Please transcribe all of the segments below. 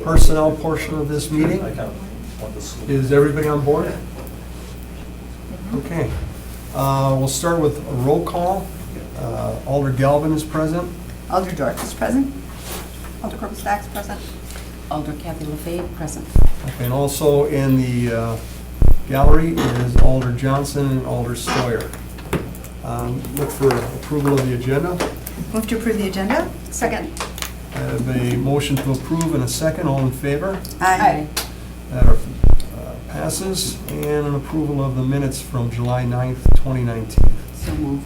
personnel portion of this meeting. I kind of want this. Is everybody on board? Okay. We'll start with a roll call. Alder Galvin is present. Alder Dorf is present. Alder Corpus Dax present. Alder Kathy LaFave, present. Okay, and also in the gallery is Alder Johnson and Alder Stoyer. Look for approval of the agenda. Move to approve the agenda. Second. I have a motion to approve and a second. All in favor? Aye. That passes. And an approval of the minutes from July 9th, 2019. So moved.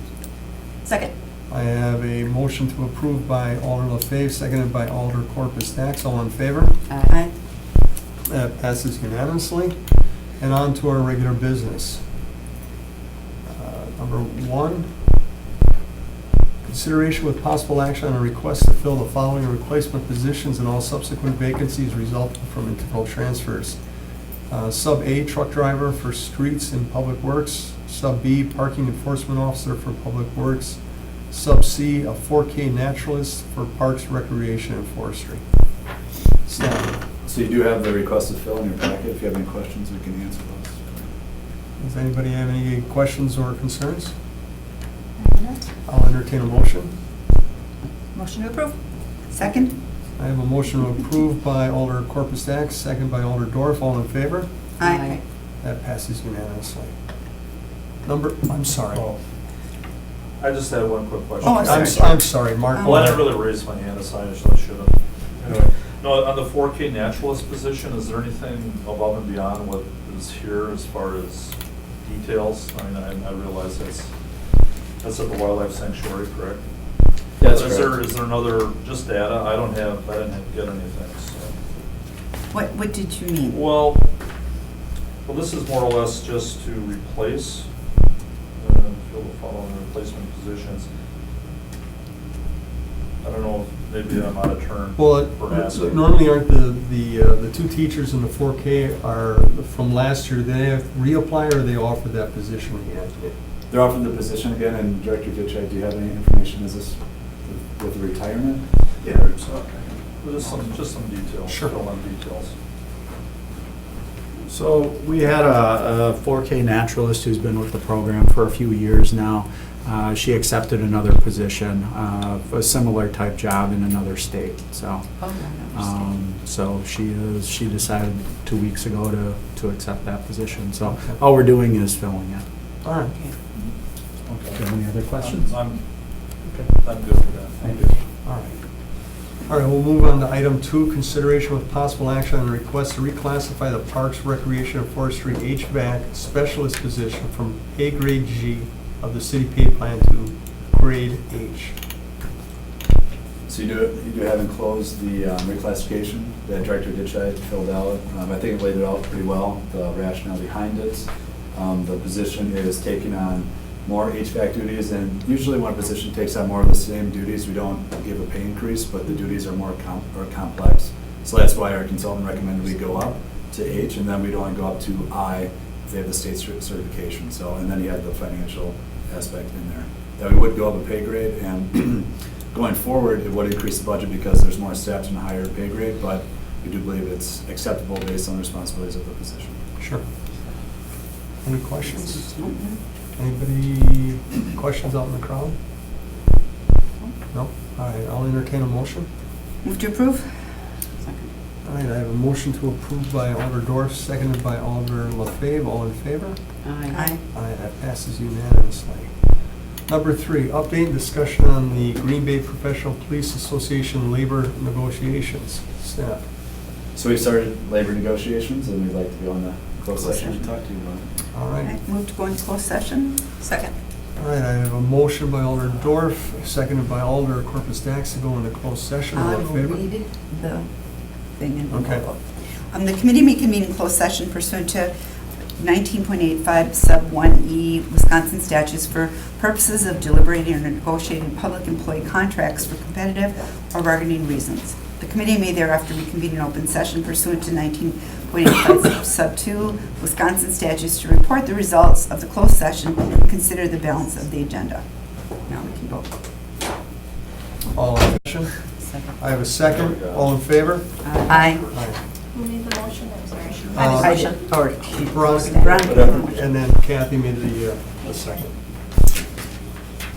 Second. I have a motion to approve by Alder LaFave, seconded by Alder Corpus Dax. All in favor? Aye. That passes unanimously. And on to our regular business. Number 1, consideration with possible action on a request to fill the following replacement positions and all subsequent vacancies resulting from internal transfers. Sub A, truck driver for streets and public works. Sub B, parking enforcement officer for public works. Sub C, a 4K naturalist for parks, recreation, and forestry. Staff. So you do have the request to fill in your packet. If you have any questions, we can answer those. Does anybody have any questions or concerns? I'll entertain a motion. Motion to approve. Second. I have a motion to approve by Alder Corpus Dax, second by Alder Dorf. All in favor? Aye. That passes unanimously. I'm sorry. Oh, I just had one quick question. Oh, I'm sorry. I'm sorry, Mark. Well, I didn't really raise my hand aside, so I should have. Anyway, no, on the 4K naturalist position, is there anything above and beyond what is here as far as details? I mean, I realize that's at the wildlife sanctuary, correct? Yeah, that's Is correct. there another, just data? I didn't get anything, so. What did you mean? Well, this is more or less just to replace, fill the following replacement positions. I don't know, if maybe I'm out of turn Well, for asking. normally aren't the two teachers in the 4K are from last year, they have reapply or they offered that position again? They're offering the position again, and Director Ditchite, do you have any information? Is this with the retirement? Yeah. Well, just some details. Sure. Fill in details. So we had a 4K naturalist who's been with the program for a few years now. She accepted another position, a similar type job in another state. So, so she decided 2 weeks ago to accept that position. So Okay. all we're doing is filling it. All right. Okay. Do you have any other questions? I'm good with that. Thank you. All right. All right, we'll move on to item 2, consideration with possible action on a request to reclassify the Parks, Recreation, and Forestry HVAC specialist position from pay grade G of the city pay plan to grade H. So you do have enclosed the reclassification that Director Ditchite filled out. I think it laid it out pretty well, the rationale behind it. The position is taking on more HVAC duties, and usually when a position takes on more of the same duties, we don't give a pay increase, but the duties are more complex. So that's why our consultant recommended we go up to H, and then we'd only go up to I if they have the state certification. So, and then you had the financial aspect in there. That we would go up a pay grade, and going forward, it would increase the budget because there's more staff and a higher pay grade, but we do believe it's acceptable based on the responsibilities of the position. Sure. Any questions? Anybody, questions out in the crowd? No? All right, I'll entertain a motion. Move to approve. All right, I have a motion to approve by Alder Dorf, seconded by Alder LaFave. All in favor? Aye. Aye, that passes unanimously. Number 3, update and discussion on the Green Bay Professional Police Association labor negotiations. Staff. So we started labor negotiations, and we'd like to go in the closed session and talk to you about it. All right. Move to go into closed session. Second. All right, I have a motion by Alder Dorf, seconded by Alder Corpus Dax to go into closed session. All I in will favor? read the thing and Okay. we'll vote. The committee may convene in closed session pursuant to 19.85 sub 1E Wisconsin statutes for purposes of deliberating or negotiating public employee contracts for competitive or bargaining reasons. The committee may thereafter reconvene in open session pursuant to 19.85 sub 2 Wisconsin statutes to report the results of the closed session and consider the balance of the agenda. Now we can vote. All in session? Second. I have a second. All in favor? Aye. Aye. Who made the motion? I'm sorry. I did. Or Veronica. Veronica. And then Kathy made the second.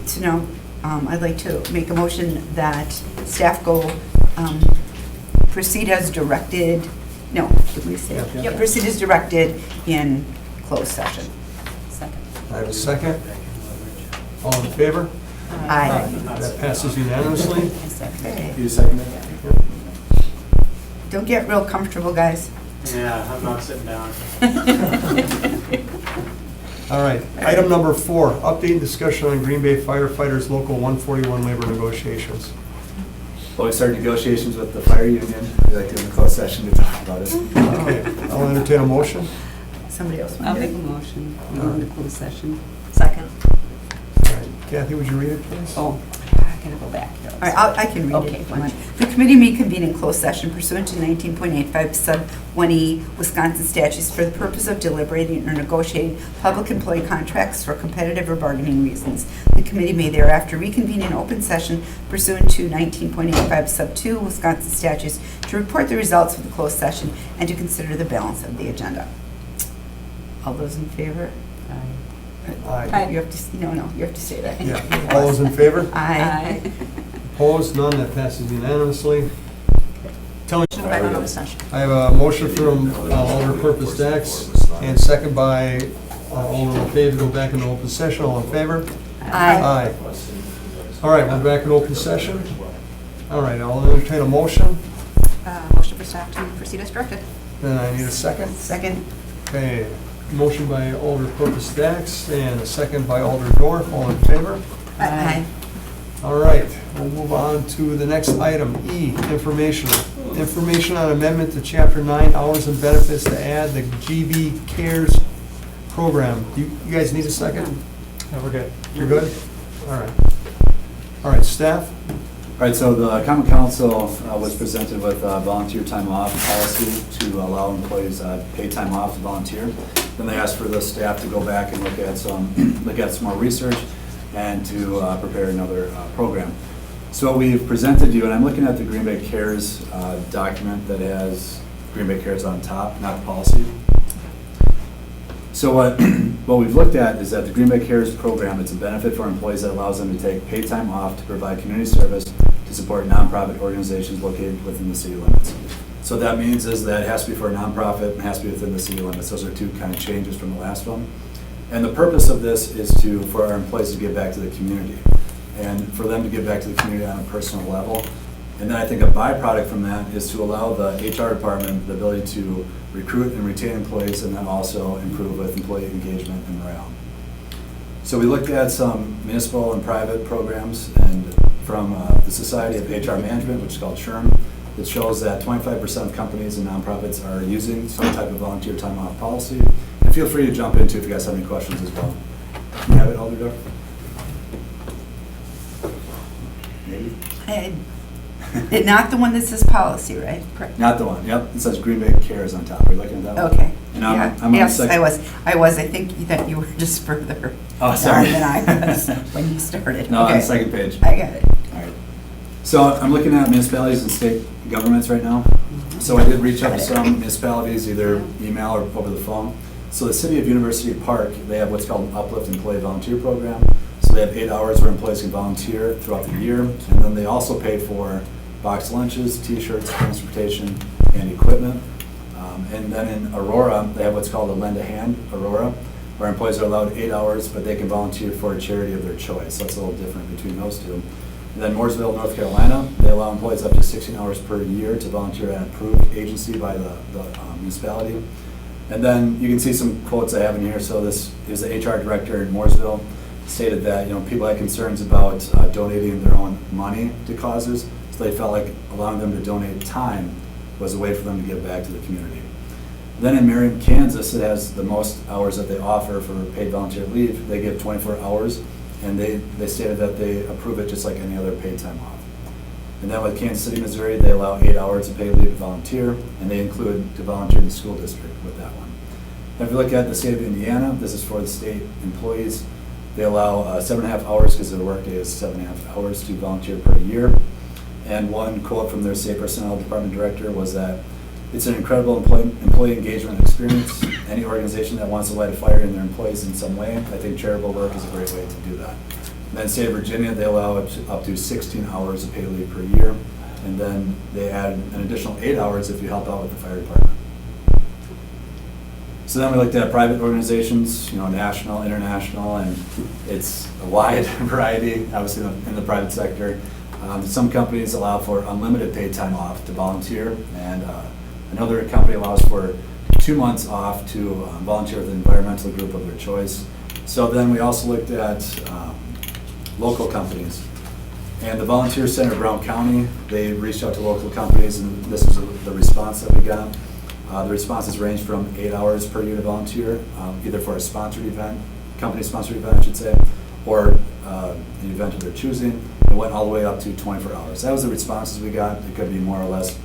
So now, I'd like to make a motion that staff go proceed as directed, no, did we say? Yeah. Yeah, proceed as directed in closed session. Second. I have a second. All in favor? Aye. That passes unanimously. I second. Okay. You second it? Don't get real comfortable, guys. Yeah, I'm not sitting down. All right. Item number 4, update and discussion on Green Bay firefighters Local 141 labor negotiations. Well, we started negotiations with the fire union. We'd like to do a closed session to talk about it. Okay, I'll entertain a motion. Somebody else I'll want to make a do it? motion. We go into closed session. Second. All right. Kathy, would you read it, please? Oh, I gotta go back here. All right, I can read it Okay, if you want. The committee may convene in closed session pursuant to 19.85 sub 1E Wisconsin statutes for the purpose of deliberating or negotiating public employee contracts for competitive or bargaining reasons. The committee may thereafter reconvene in open session pursuant to 19.85 sub 2 Wisconsin statutes to report the results of the closed session and to consider the balance of the agenda. All those in favor? Aye. You have to, no, you have to say that. Yeah. All those in favor? Aye. Opposed? None. That passes unanimously. Tell me, Should have been on the session. I have a motion from Alder Purpose Dax and second by Alder LaFave to go back into open session. All in favor? Aye. All right, we're back in open session. All right, I'll entertain a motion. Motion for staff to proceed as directed. Then I need a second. Second. Okay, motion by Alder Purpose Dax and a second by Alder Dorf. All in favor? Aye. All right, we'll move on to the next item, E, information. Information on amendment to Chapter 9, hours and benefits to add the GB Cares program. You guys need a second? No, we're good. You're good? All right. All right, staff? All right, so the Common Council was presented with volunteer time off policy to allow employees paid time off to volunteer. Then they asked for the staff to go back and look at some more research and to prepare another program. So we've presented you, and I'm looking at the Green Bay Cares document that has Green Bay Cares on top, not the policy. So what we've looked at is that the Green Bay Cares program, it's a benefit for employees that allows them to take paid time off to provide community service to support nonprofit organizations located within the city limits. So what that means is that it has to be for a nonprofit and it has to be within the city limits. Those are two kind of changes from the last one. And the purpose of this is for our employees to give back to the community and for them to give back to the community on a personal level. And then I think a byproduct from that is to allow the HR department the ability to recruit and retain employees and then also improve with employee engagement and morale. So we looked at some municipal and private programs and from the Society of HR Management, which is called SHRM, that shows that 25% of companies and nonprofits are using some type of volunteer time off policy. And feel free to jump into if you guys have any questions as well. You have it, Alder Dorf? Maybe? Not the one that says policy, right? Correct. Not the one, yep. It says Green Bay Cares on top. Are you looking at that one? Okay. And I'm Yeah. on the Yes, second- I was. I think that you were just further Oh, sorry. down than I was when you started. No, on Okay. the second page. I got it. All right. So I'm looking at municipalities and state governments right now. So I did reach out to some municipalities, either email or over the phone. So the city of University Park, they have what's called an Uplift Employee Volunteer Program. So they have 8 hours where employees can volunteer throughout the year. And then they also pay for boxed lunches, T-shirts, transportation, and equipment. And then in Aurora, they have what's called a Lend a Hand Aurora, where employees are allowed 8 hours, but they can volunteer for a charity of their choice. So that's a little different between those two. And then Mooresville, North Carolina, they allow employees up to 16 hours per year to volunteer at an approved agency by the municipality. And then you can see some quotes I have in here. So this is the HR director in Mooresville stated that people had concerns about donating their own money to causes. So they felt like allowing them to donate time was a way for them to give back to the community. Then in Merriam, Kansas, it has the most hours that they offer for paid volunteer leave. They give 24 hours, and they stated that they approve it just like any other paid time off. And then with Kansas City, Missouri, they allow 8 hours of paid leave to volunteer, and they include to volunteer in the school district with that one. If you look at the state of Indiana, this is for the state employees. They allow 7.5 hours because their workday is 7.5 hours to volunteer per year. And one quote from their state personnel department director was that it's an incredible employee engagement experience. Any organization that wants to light a fire in their employees in some way, I think charitable work is a great way to do that. And then state of Virginia, they allow up to 16 hours of paid leave per year. And then they add an additional 8 hours if you help out with the fire department. So then we looked at private organizations, national, international, and it's a wide variety, obviously in the private sector. Some companies allow for unlimited paid time off to volunteer, and another company allows for 2 months off to volunteer with an environmental group of their choice. So then we also looked at local companies. And the Volunteer Center of Brown County, they reached out to local companies, and this is the response that we got. The responses range from 8 hours per year to volunteer, either for a sponsored event, company-sponsored event, I should say, or an event of their choosing. It went all the way up to 24 hours. That was the responses we got. It could be more or less,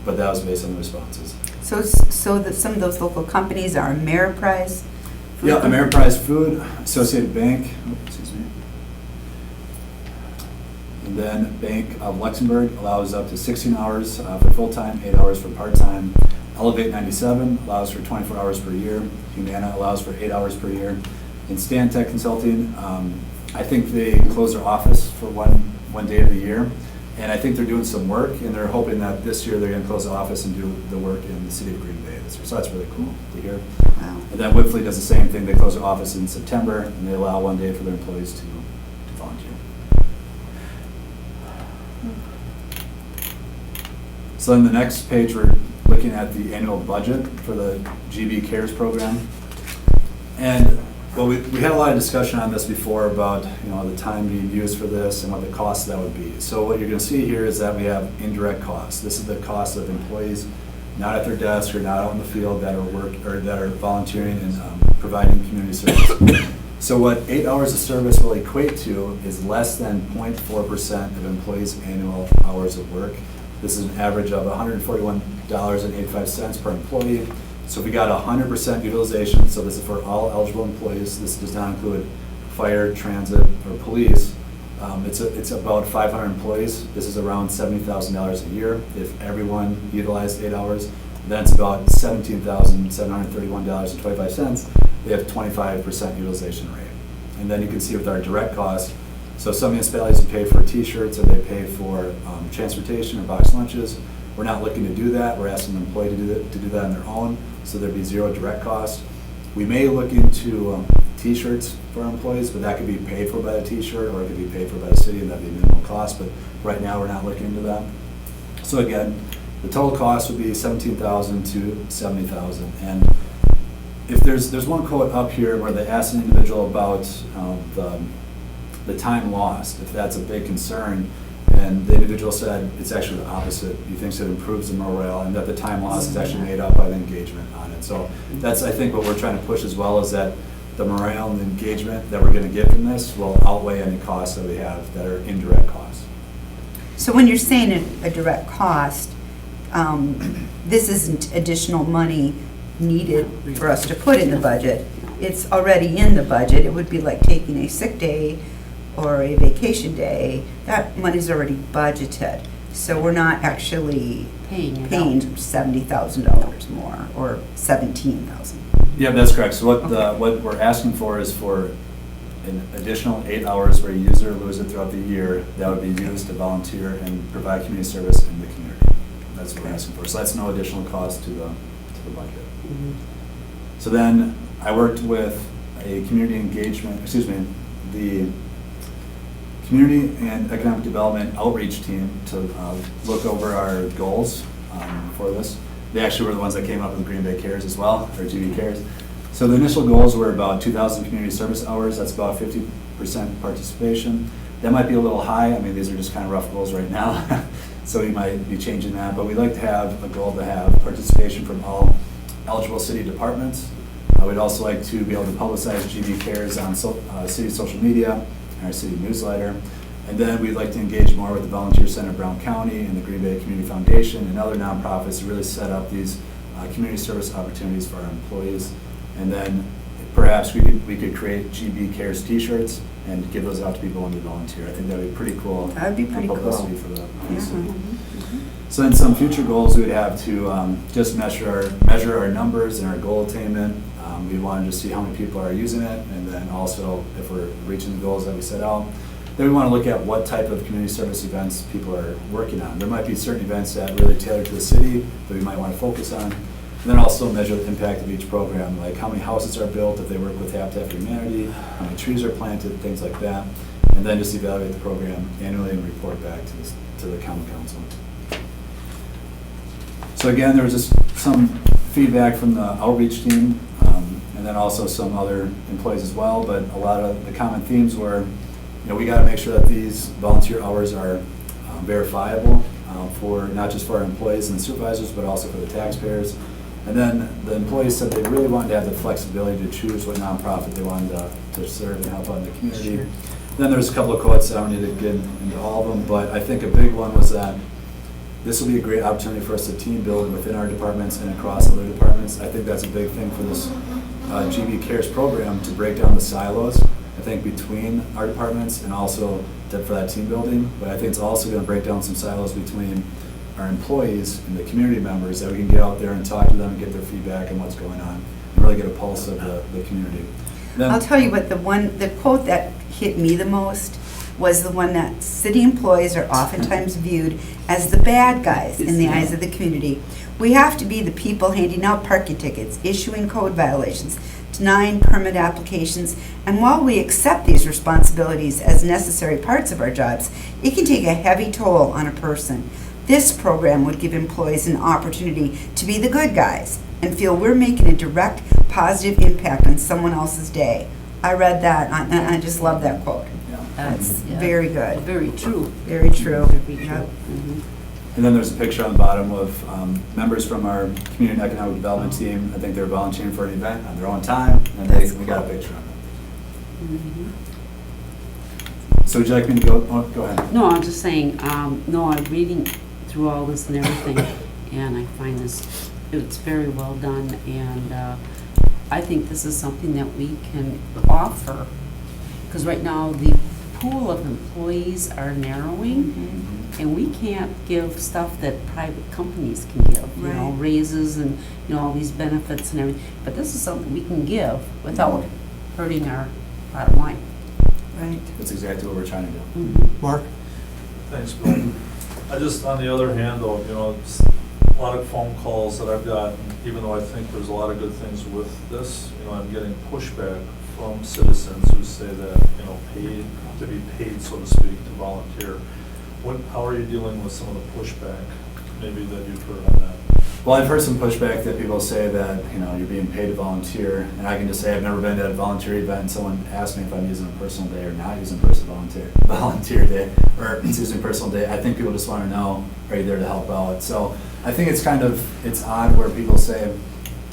but that was based on the responses. So that some of those local companies are Ameriprise? Food Yeah, Company? Ameriprise Food, Associated Bank, excuse me. And then Bank of Luxembourg allows up to 16 hours for full-time, 8 hours for part-time. Elevate 97 allows for 24 hours per year. Humana allows for 8 hours per year. And Stantec Consulting, I think they close their office for one day of the year. And I think they're doing some work, and they're hoping that this year they're going to close the office and do the work in the city of Green Bay this year. So that's really cool to hear. Wow. And then Whipfly does the same thing. They close their office in September, and they allow 1 day for their employees to volunteer. So then the next page, we're looking at the annual budget for the GB CARES program. And well, we had a lot of discussion on this before about the time being used for this and what the cost of that would be. So what you're going to see here is that we have indirect costs. This is the cost of employees not at their desk or not out in the field that are volunteering and providing community service. So what 8 hours of service will equate to is less than 0.4% of employees' annual hours of work. This is an average of $141.85 per employee. So if we got 100% utilization, so this is for all eligible employees, this does not include fire, transit, or police, it's about 500 employees. This is around $70,000 a year. If everyone utilized 8 hours, then it's about $17,731.25. They have 25% utilization rate. And then you can see with our direct costs, so some municipalities pay for t-shirts or they pay for transportation or box lunches. We're not looking to do that. We're asking the employee to do that on their own, so there'd be zero direct cost. We may look into t-shirts for our employees, but that could be paid for by a t-shirt or it could be paid for by the city, and that'd be minimal cost, but right now we're not looking into that. So again, the total cost would be $17,000 to $70,000. And if there's one quote up here where they asked an individual about the time lost, if that's a big concern, and the individual said it's actually the opposite. He thinks it improves the morale and that the time lost is actually made up by the engagement on it. So that's, I think, what we're trying to push as well, is that the morale and the engagement that we're going to get from this will outweigh any costs that we have that are indirect costs. So when you're saying a direct cost, this isn't additional money needed for us to put in the budget. It's already in the budget. It would be like taking a sick day or a vacation day. That money's already budgeted. So we're not actually Paying it paying out. $70,000 more or $17,000. Yeah, that's correct. So what we're asking for is for an additional 8 hours where you use it or lose it throughout the year that would be used to volunteer and provide community service in the community. That's what we're asking for. So that's no additional cost to the budget. So then I worked with a community engagement, the Community and Economic Development Outreach team to look over our goals for this. They actually were the ones that came up with Green Bay Cares as well, or GB Cares. So the initial goals were about 2,000 community service hours. That's about 50% participation. That might be a little high. I mean, these are just kind of rough goals right now. So we might be changing that. But we'd like to have a goal to have participation from all eligible city departments. We'd also like to be able to publicize GB Cares on city social media, our city newsletter. And then we'd like to engage more with the Volunteer Center of Brown County and the Green Bay Community Foundation and other nonprofits to really set up these community service opportunities for our employees. And then perhaps we could create GB Cares T-shirts and give those out to people when they volunteer. I think that'd be pretty cool. That'd be pretty cool. Publicity for the city. Mhm. So in some future goals, we'd have to just measure our numbers and our goal attainment. We wanted to see how many people are using it, and then also if we're reaching the goals that we set out. Then we want to look at what type of community service events people are working on. There might be certain events that really tailor to the city that we might want to focus on. And then also measure the impact of each program, like how many houses are built if they work with Habitat for Humanity, how many trees are planted, things like that. And then just evaluate the program annually and report back to the county council. So again, there was just some feedback from the outreach team, and then also some other employees as well, but a lot of the common themes were, we got to make sure that these volunteer hours are verifiable for, not just for our employees and supervisors, but also for the taxpayers. And then the employees said they really wanted to have the flexibility to choose what nonprofit they wanted to serve and help out in the community. Sure. Then there's a couple of quotes, I don't need to get into all of them, but I think a big one was that this will be a great opportunity for us to team build within our departments and across other departments. I think that's a big thing for this GB Cares program, to break down the silos, I think, between our departments and also for that team building. But I think it's also going to break down some silos between our employees and the community members, that we can get out there and talk to them and get their feedback on what's going on and really get a pulse of the community. Then, I'll tell you what, the quote that hit me the most was the one that city employees are oftentimes viewed as the bad guys in the eyes of the community. We have to be the people handing out parking tickets, issuing code violations, denying permit applications, and while we accept these responsibilities as necessary parts of our jobs, it can take a heavy toll on a person. This program would give employees an opportunity to be the good guys and feel we're making a direct, positive impact on someone else's day. I read that, and I just love that quote. That's Yeah. very good. Very true. Very true. Very true. Yep. Mhm. And then there's a picture on the bottom of members from our community and economic development team. I think they're volunteering for an event on their own time, and we got a picture of them. Mhm. So would you like me to go? Oh, go ahead. No, I'm just saying, no, I'm reading through all this and everything, and I find it's very well done, and I think this is something that we can offer, because right now the pool of employees are narrowing, and we can't give stuff that private companies can give, Right. raises and, all these benefits and everything, but this is something we can give without hurting our bottom line. Right. That's exactly what we're trying to do. Mark? Thanks, Bill. I just, on the other hand, though, it's a lot of phone calls that I've gotten, even though I think there's a lot of good things with this, I'm getting pushback from citizens who say that, to be paid, so to speak, to volunteer. How are you dealing with some of the pushback, maybe that you've heard on that? Well, I've heard some pushback that people say that, you're being paid to volunteer, and I can just say I've never been to a volunteer event and someone asked me if I'm using a personal day or not using volunteer day, or using personal day. I think people just want to know, are you there to help out? So I think it's odd where people say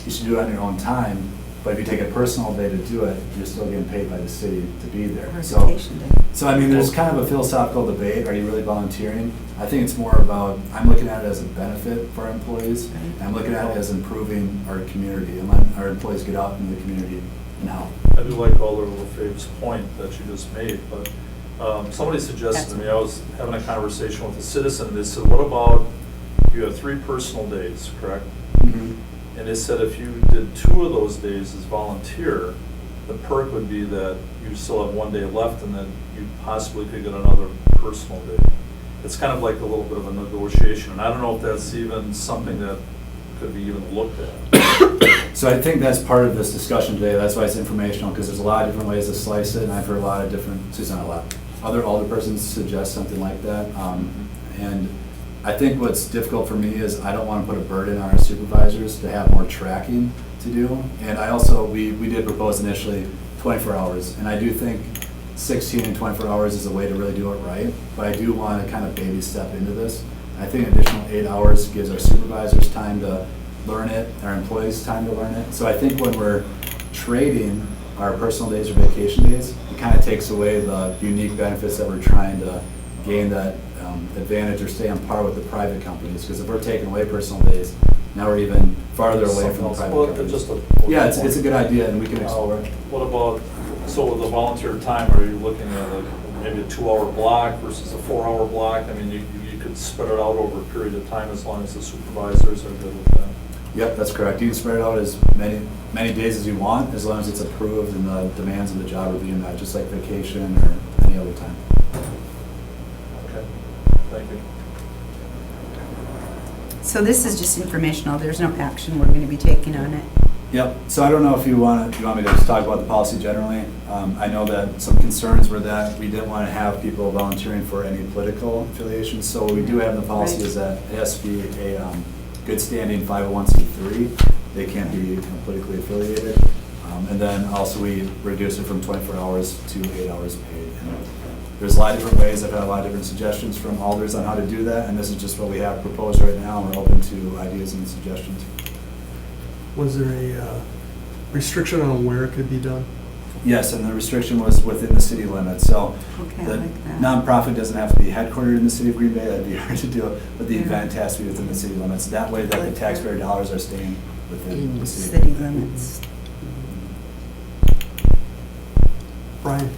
you should do it on your own time, but if you take a personal day to do it, you're still getting paid by the city to be there. Or So, vacation day. there's kind of a philosophical debate. Are you really volunteering? I think it's more about, I'm looking at it as a benefit for our employees. And I'm looking at it as improving our community and letting our employees get out into the community and help. I do like Alder LaFave's point that you just made, but somebody suggested to me, I was having a conversation with a citizen, and they said, what about, you have 3 personal days, correct? And they said if you did 2 of those days as volunteer, the perk would be that you still have 1 day left, and then you possibly could get another personal day. It's kind of like a little bit of a negotiation, and I don't know if that's even something that could be even looked at. So I think that's part of this discussion today. That's why it's informational, because there's a lot of different ways to slice it, and I've heard a lot of different, other alderpersons suggest something like that. And I think what's difficult for me is I don't want to put a burden on our supervisors to have more tracking to do. And I also, we did propose initially 24 hours, and I do think 16 and 24 hours is a way to really do it right, but I do want to kind of baby step into this. I think an additional 8 hours gives our supervisors time to learn it, our employees time to learn it. So I think when we're trading our personal days or vacation days, it kind of takes away the unique benefits that we're trying to gain, that advantage or stay on par with the private companies. Because if we're taking away personal days, Now we're even farther away Something from else. private Well, companies. just a- Yeah, it's a good idea, and we can explore it. What about, so with the volunteer time, are you looking at like maybe a 2-hour block versus a 4-hour block? I mean, you could spread it out over a period of time as long as the supervisors are good with that. Yep, that's correct. You can spread it out as many days as you want, as long as it's approved and the demands of the job are being met, just like vacation or any other time. Okay, thank you. So this is just informational, there's no action we're going to be taking on it. Yep, so I don't know if you want me to just talk about the policy generally. I know that some concerns were that we didn't want to have people volunteering for any political affiliations, so what we do have in the policy Right. is that it has to be a good standing 501c3. They can't be politically affiliated. And then also we reduce it from 24 hours to 8 hours paid. And there's a lot of different ways. I've had a lot of different suggestions from alders on how to do that, and this is just what we have proposed right now. We're open to ideas and suggestions. Was there a restriction on where it could be done? Yes, and the restriction was within the city limits, so Okay, I the like that. nonprofit doesn't have to be headquartered in the city of Green Bay, that'd be hard to do, but the Yeah. event has to be within the city limits. That way that Like the that. taxpayer dollars are staying within In the city. City limits. Brian?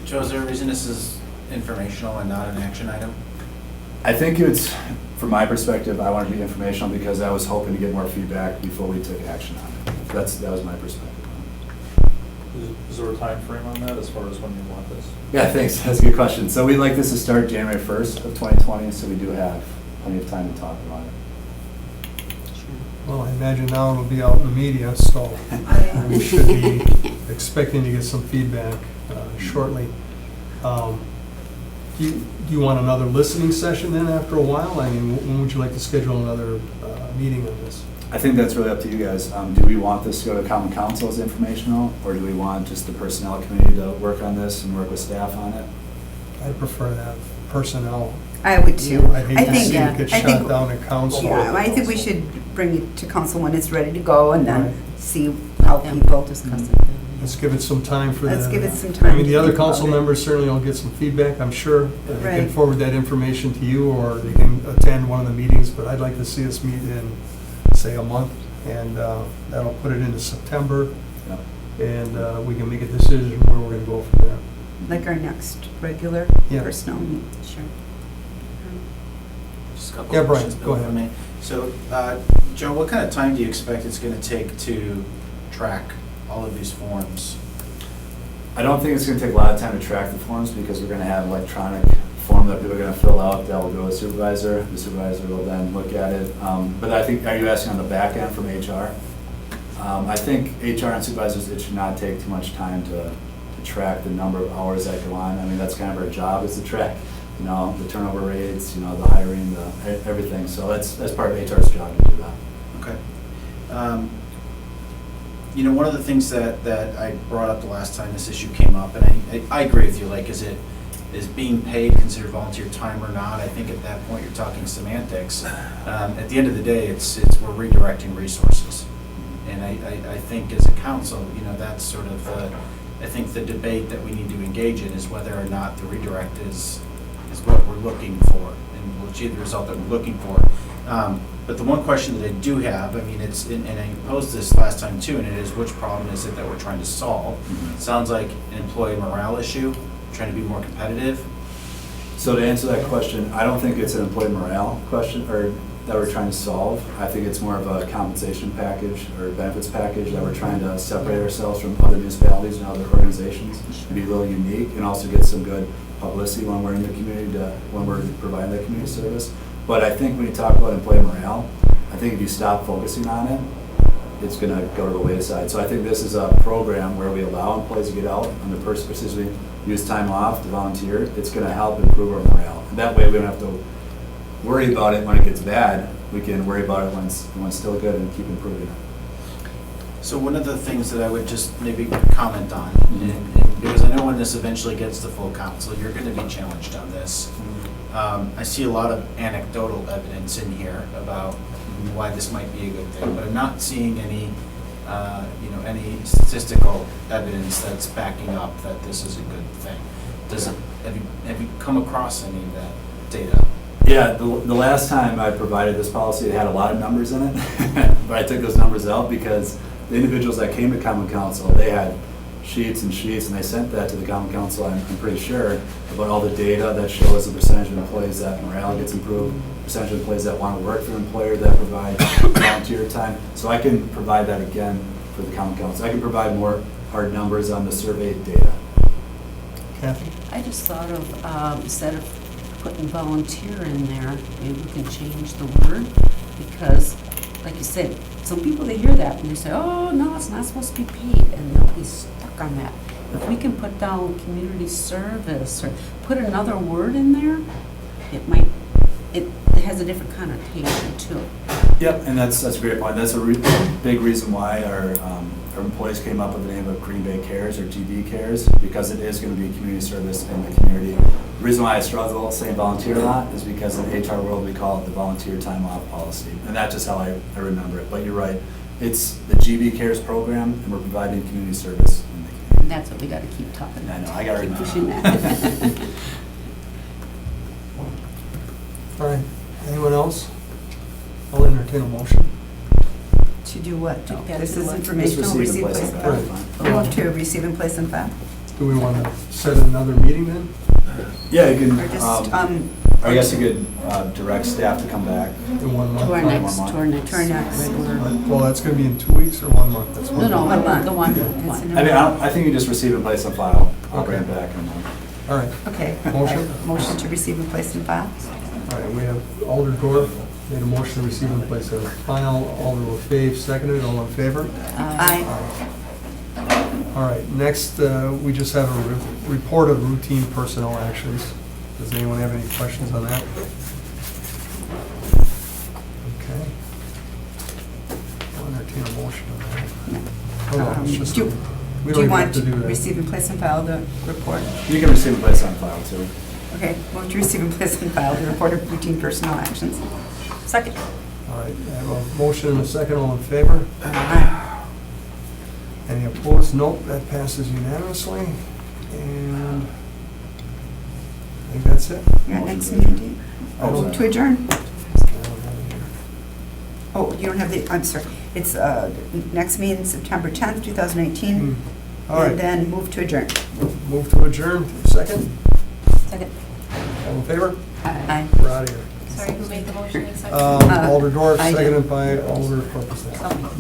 Joe, is there a reason this is informational and not an action item? I think it's, from my perspective, I want to be informational because I was hoping to get more feedback before we took action on it. That was my perspective. Is there a time frame on that as far as when you want this? Yeah, thanks, that's a good question. So we'd like this to start January 1st of 2020, so we do have plenty of time to talk about it. Well, I imagine now it'll be out in the media, so we should be expecting to get some feedback shortly. Do you want another listening session then after a while? I mean, when would you like to schedule another meeting on this? I think that's really up to you guys. Do we want this to go to common council as informational, or do we want just the personnel committee to work on this and work with staff on it? I prefer to have personnel. I would too. I'd hate I to think, see it get I think, shot down at council. yeah, I think we should bring it to council when it's ready to go and Right. then see how Yeah, people discuss it. Let's give it some time for the... Let's give it some I time mean, to the other think about council it. members certainly will get some feedback, I'm sure. They can Right. forward that information to you, or they can attend one of the meetings, but I'd like to see us meet in, say, a month, and that'll put it into September, Yep. and we can make a decision where we're gonna go from there. Like our next regular Yeah. personnel meeting. Sure. Just a couple Yeah, of Brian, questions, go Bill, ahead. for me. So, Joe, what kind of time do you expect it's going to take to track all of these forms? I don't think it's going to take a lot of time to track the forms because we're going to have an electronic form that people are going to fill out that will go to the supervisor. The supervisor will then look at it. But I think, are you asking on the back end from HR? I think HR and supervisors, it should not take too much time to track the number of hours that go on. I mean, that's kind of our job, is to track, you know, the turnover rates, you know, the hiring, everything. So that's part of HR's job to do that. Okay. You know, one of the things that I brought up the last time this issue came up, and I agree with you, like, is being paid considered volunteer time or not? I think at that point, you're talking semantics. At the end of the day, it's we're redirecting resources. And I think as a council, you know, that's sort of, I think the debate that we need to engage in is whether or not the redirect is what we're looking for and will achieve the result that we're looking for. But the one question that I do have, I mean, it's, and I posed this last time too, and it is, which problem is it that we're trying to solve? Mhm. Sounds like an employee morale issue, trying to be more competitive. So to answer that question, I don't think it's an employee morale question or that we're trying to solve. I think it's more of a compensation package or benefits package that we're trying to separate ourselves from other municipalities and other organizations and be a little unique and also get some good publicity when we're in the community, when we're providing that community service. But I think when you talk about employee morale, I think if you stop focusing on it, it's going to go to the wayside. So I think this is a program where we allow employees to get out on the specifically use time off to volunteer. It's going to help improve our morale. And that way we don't have to worry about it when it gets bad. We can worry about it when it's still good and keep improving it. So one of the things that I would just maybe comment on, and because I know when this eventually gets to full council, you're going to be challenged on this. I see a lot of anecdotal evidence in here about why this might be a good thing, but I'm not seeing any, any statistical evidence that's backing up that this is a good thing. Have you come across any of that data? Yeah, the last time I provided this policy, it had a lot of numbers in it, but I took those numbers out because the individuals that came to common council, they had sheets and sheets, and they sent that to the common council, I'm pretty sure, about all the data that shows the percentage of employees that morale gets improved, percentage of employees that want to work for an employer that provide volunteer time. So I can provide that again for the common council. I can provide more hard numbers on the surveyed data. Kathy? I just thought of, instead of putting volunteer in there, maybe we can change the word, because, like you said, some people, they hear that and they say, oh, no, it's not supposed to be paid, and they'll be stuck on that. If we can put down community service, or put another word in there, it has a different connotation to it. Yep, and that's a great point. That's a big reason why our employees came up with the name of Green Bay Cares, or GB Cares, because it is going to be community service in the community. The reason why I struggle saying volunteer a lot is because in the HR world, we call it the volunteer time off policy. And that's just how I remember it. But you're right, it's the GB Cares program, and we're providing community service in the community. And that's what we gotta keep talking I about. know, I gotta Keep remember. pushing that. All right, anyone else? I'll entertain a motion. To do what? To pass This it is along. informational, Just receive, and place, place and on file. file. Move to receive and place and file? Do we want to set another meeting then? Yeah, you can, Or just, or I guess you could direct staff to come back. In 1 month? To our One next, month. to our next. To our next. regular- Well, that's going to be in 2 weeks or 1 month? That's No, no, 1 month. the one. It's in I mean, I think you just receive and place on file. I'll bring it Okay. back in a month. All right, Okay. Motion? Motion to receive and place and file? all right, we have Alder Dorf made a motion to receive and place on file. Alder LaFave seconded, all in favor? Aye. All right, next, we just have a report of routine personnel actions. Does anyone have any questions on that? Okay. I'll entertain a motion on that. Oh, no, it's just- Do we do don't you even have want to to do that. receive and place and file the report? You can receive and place on file too. Okay, move to receive and place and file the report of routine personnel actions. Second. All right, I have a motion and a second, all in favor? Aye. Any opposed? Nope, that passes unanimously. And I think that's it. Your next meeting date? Oh, Move to adjourn. Oh, you don't have the, I'm sorry. It's next meeting, September 10th, 2018. Hmm. All And right, then move to adjourn. move to adjourn, second. Second. All in favor? Aye. We're out of here. Sorry, who made the motion and second? Alder Dorf, I did. seconded by Alder Corpus. Oh.